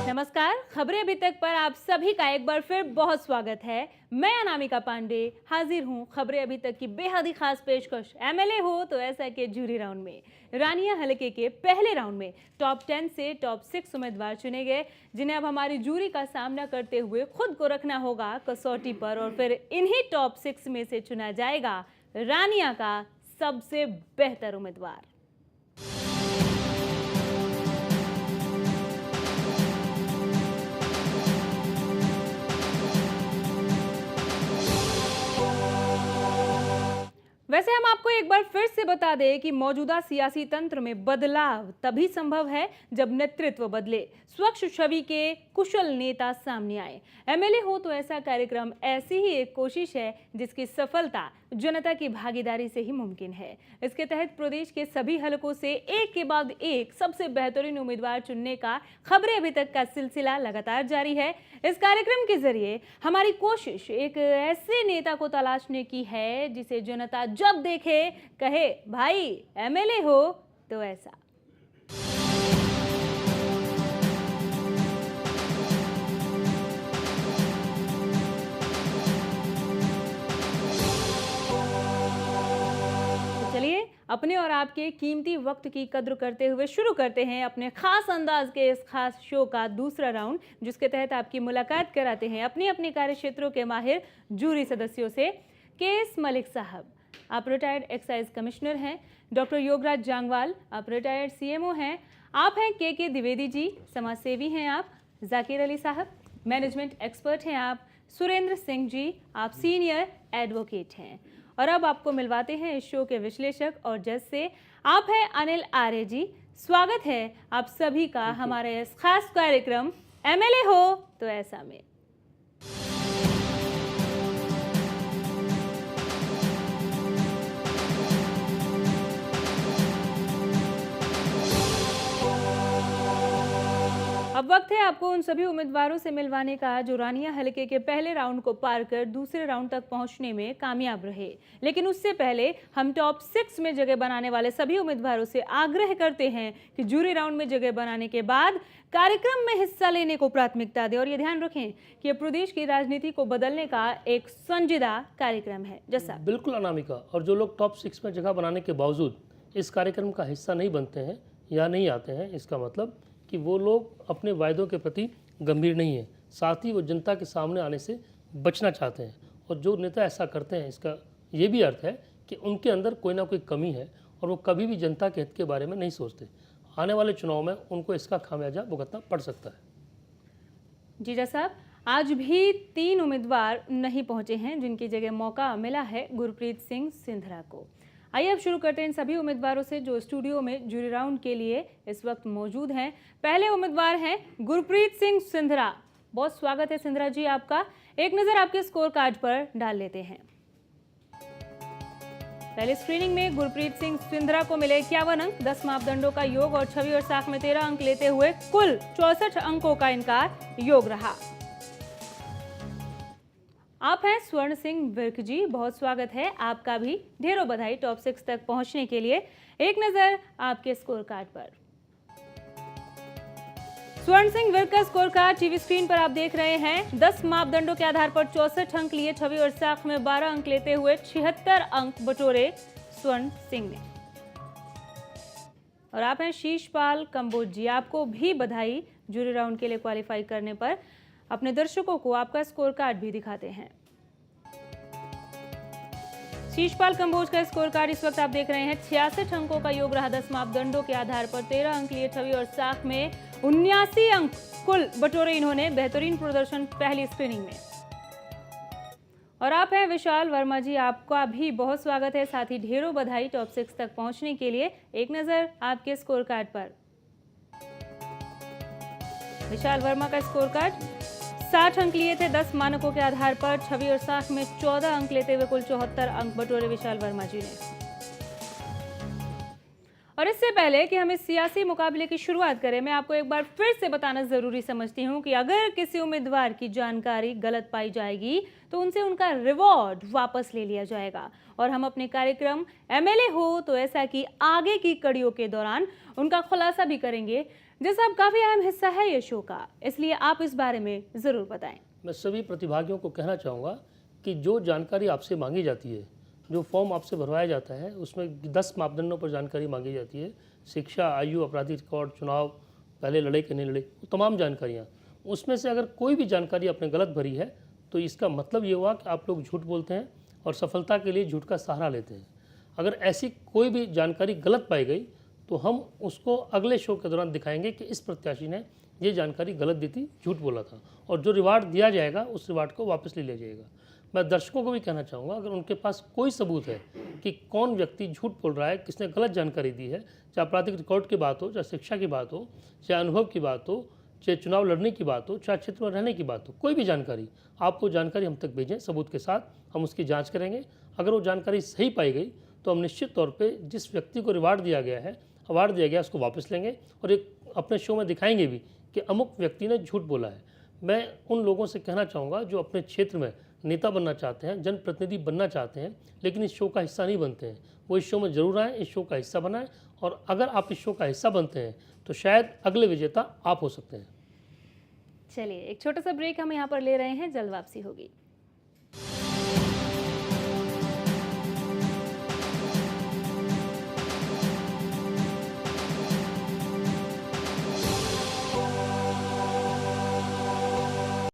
नमस्कार, खबरें अभी तक पर आप सभी का एक बार फिर बहुत स्वागत है। मैं अनामिका पांडे हाजिर हूं खबरें अभी तक की बेहद ही खास पेशकश एमएलए हो तो ऐसा के जूरी राउंड में। रानिया हलके के पहले राउंड में टॉप 10 से टॉप 6 उम्मीदवार चुने गए, जिन्हें अब हमारी जूरी का सामना करते हुए खुद को रखना होगा कसौटी पर और फिर इन्हीं टॉप 6 में से चुना जाएगा रानिया का सबसे बेहतर उम्मीदवार। वैसे हम आपको एक बार फिर से बता दें कि मौजूदा सियासी तंत्र में बदलाव तभी संभव है जब नेतृत्व बदले, स्वच्छ छवि के कुशल नेता सामने आए। एमएलए हो तो ऐसा कार्यक्रम ऐसी ही एक कोशिश है जिसकी सफलता जनता की भागीदारी से ही मुमकिन है। इसके तहत प्रदेश के सभी हलकों से एक के बाद एक सबसे बेहतरीन उम्मीदवार चुनने का खबरें अभी तक का सिलसिला लगातार जारी है। इस कार्यक्रम के जरिए हमारी कोशिश एक ऐसे नेता को तलाशने की है जिसे जनता जब देखे कहे भाई एमएलए हो तो ऐसा। चलिए अपने और आपके कीमती वक्त की कद्र करते हुए शुरू करते हैं अपने खास अंदाज के इस खास शो का दूसरा राउंड, जिसके तहत आपकी मुलाकात कराते हैं अपने अपने कार्य क्षेत्रों के माहिर जूरी सदस्यों से। केएस मलिक साहब, आप रिटायर्ड एक्साइज कमिश्नर हैं। डॉक्टर योगराज जांगवाल, आप रिटायर्ड सीएमओ हैं। आप हैं के द्विवेदी जी, समाज सेवी हैं आप। जाकिर अली साहब, मैनेजमेंट एक्सपर्ट हैं आप। सुरेंद्र सिंह जी, आप सीनियर एडवोकेट हैं। और अब आपको मिलवाते हैं इस शो के विश्लेषक और जज से। आप हैं अनिल आर्य जी। स्वागत है आप सभी का हमारे इस खास कार्यक्रम एमएलए हो तो ऐसा में। अब वक्त है आपको उन सभी उम्मीदवारों से मिलवाने का जो रानिया हलके के पहले राउंड को पार कर दूसरे राउंड तक पहुंचने में कामयाब रहे। लेकिन उससे पहले हम टॉप 6 में जगह बनाने वाले सभी उम्मीदवारों से आग्रह करते हैं कि जूरी राउंड में जगह बनाने के बाद कार्यक्रम में हिस्सा लेने को प्राथमिकता दें। और ये ध्यान रखें कि प्रदेश की राजनीति को बदलने का एक संजीदा कार्यक्रम है। जैसा बिल्कुल अनामिका, और जो लोग टॉप 6 में जगह बनाने के बावजूद इस कार्यक्रम का हिस्सा नहीं बनते हैं या नहीं आते हैं, इसका मतलब कि वो लोग अपने वायदों के प्रति गंभीर नहीं हैं, साथ ही वो जनता के सामने आने से बचना चाहते हैं। और जो नेता ऐसा करते हैं, इसका ये भी अर्थ है कि उनके अंदर कोई ना कोई कमी है और वो कभी भी जनता के हित के बारे में नहीं सोचते। आने वाले चुनाव में उनको इसका खामियाजा भुगतना पड़ सकता है। जीजा साहब, आज भी 3 उम्मीदवार नहीं पहुंचे हैं जिनकी जगह मौका मिला है गुरप्रीत सिंह सिंधरा को। आइए अब शुरू करते हैं इन सभी उम्मीदवारों से जो स्टूडियो में जूरी राउंड के लिए इस वक्त मौजूद हैं। पहले उम्मीदवार हैं गुरप्रीत सिंह सिंधरा। बहुत स्वागत है सिंधरा जी आपका। एक नजर आपके स्कोर कार्ड पर डाल लेते हैं। पहले स्क्रीनिंग में गुरप्रीत सिंह सिंधरा को मिले 51 अंक। 10 मापदंडों का योग और छवि और साख में 13 अंक लेते हुए कुल 64 अंकों का इनका योग रहा। आप हैं स्वर्ण सिंह विर्क जी, बहुत स्वागत है आपका भी। ढेरों बधाई टॉप 6 तक पहुंचने के लिए। एक नजर आपके स्कोर कार्ड पर। स्वर्ण सिंह विर्क का स्कोर कार्ड टीवी स्क्रीन पर आप देख रहे हैं। 10 मापदंडों के आधार पर 64 अंक लिए, छवि और साख में 12 अंक लेते हुए 76 अंक बटोरे स्वर्ण सिंह ने। और आप हैं शीशपाल कंबोज जी, आपको भी बधाई जूरी राउंड के लिए क्वालिफाई करने पर। अपने दर्शकों को आपका स्कोर कार्ड भी दिखाते हैं। शीशपाल कंबोज का स्कोर कार्ड इस वक्त आप देख रहे हैं। 66 अंकों का योग रहा। 10 मापदंडों के आधार पर 13 अंक लिए, छवि और साख में 79 अंक कुल बटोरे इन्होंने। बेहतरीन प्रदर्शन पहली स्क्रीनिंग में। और आप हैं विशाल वर्मा जी, आपका भी बहुत स्वागत है, साथ ही ढेरों बधाई टॉप 6 तक पहुंचने के लिए। एक नज़र आपके स्कोर कार्ड पर। विशाल वर्मा का स्कोर कार्ड 60 अंक लिए थे 10 मानकों के आधार पर। 26 और 60 में 14 अंक लेते हुए कुल 74 अंक बटोरे विशाल वर्मा जी ने। और इससे पहले कि हम इस सियासी मुकाबले की शुरुआत करें, मैं आपको एक बार फिर से बताना ज़रूरी समझती हूं कि अगर किसी उम्मीदवार की जानकारी गलत पाई जाएगी तो उनसे उनका रिवॉर्ड वापस ले लिया जाएगा। और हम अपने कार्यक्रम एमएलए हो तो ऐसा कि आगे की कड़ियों के दौरान उनका खुलासा भी करेंगे, जिसका काफ़ी अहम हिस्सा है ये शो का, इसलिए आप इस बारे में ज़रूर बताएं। मैं सभी प्रतिभागियों को कहना चाहूँगा कि जो जानकारी आपसे मांगी जाती है, जो फॉर्म आपसे भरवाया जाता है, उसमें 10 मापदंडों पर जानकारी मांगी जाती है। शिक्षा, आयु, आपराधिक रिकॉर्ड, चुनाव, पहले लड़े कि नहीं लड़े, तमाम जानकारियाँ। उसमें से अगर कोई भी जानकारी आपने गलत भरी है तो इसका मतलब ये हुआ कि आप लोग झूठ बोलते हैं और सफलता के लिए झूठ का सहारा लेते हैं। अगर ऐसी कोई भी जानकारी गलत पाई गई तो हम उसको अगले शो के दौरान दिखाएंगे कि इस प्रत्याशी ने ये जानकारी गलत दी थी, झूठ बोला था, और जो रिवार्ड दिया जाएगा उस रिवार्ड को वापस ले लिया जाएगा। मैं दर्शकों को भी कहना चाहूँगा, अगर उनके पास कोई सबूत है कि कौन व्यक्ति झूठ बोल रहा है, किसने गलत जानकारी दी है, चाहे आपराधिक रिकॉर्ड की बात हो, चाहे शिक्षा की बात हो, चाहे अनुभव की बात हो, चाहे चुनाव लड़ने की बात हो, चाहे क्षेत्र में रहने की बात हो, कोई भी जानकारी, आपको जानकारी हम तक भेजें सबूत के साथ, हम उसकी जाँच करेंगे। अगर वो जानकारी सही पाई गई तो हम निश्चित तौर पर जिस व्यक्ति को रिवार्ड दिया गया है, अवार्ड दिया गया, उसको वापस लेंगे और एक अपने शो में दिखाएंगे भी कि अमुक व्यक्ति ने झूठ बोला है। मैं उन लोगों से कहना चाहूँगा जो अपने क्षेत्र में नेता बनना चाहते हैं, जनप्रतिनिधि बनना चाहते हैं, लेकिन इस शो का हिस्सा नहीं बनते हैं, वो इस शो में जरूर आएँ, इस शो का हिस्सा बनाएं। और अगर आप इस शो का हिस्सा बनते हैं तो शायद अगले विजेता आप हो सकते हैं। चलिए एक छोटा सा ब्रेक हम यहाँ पर ले रहे हैं, जल्द वापसी होगी।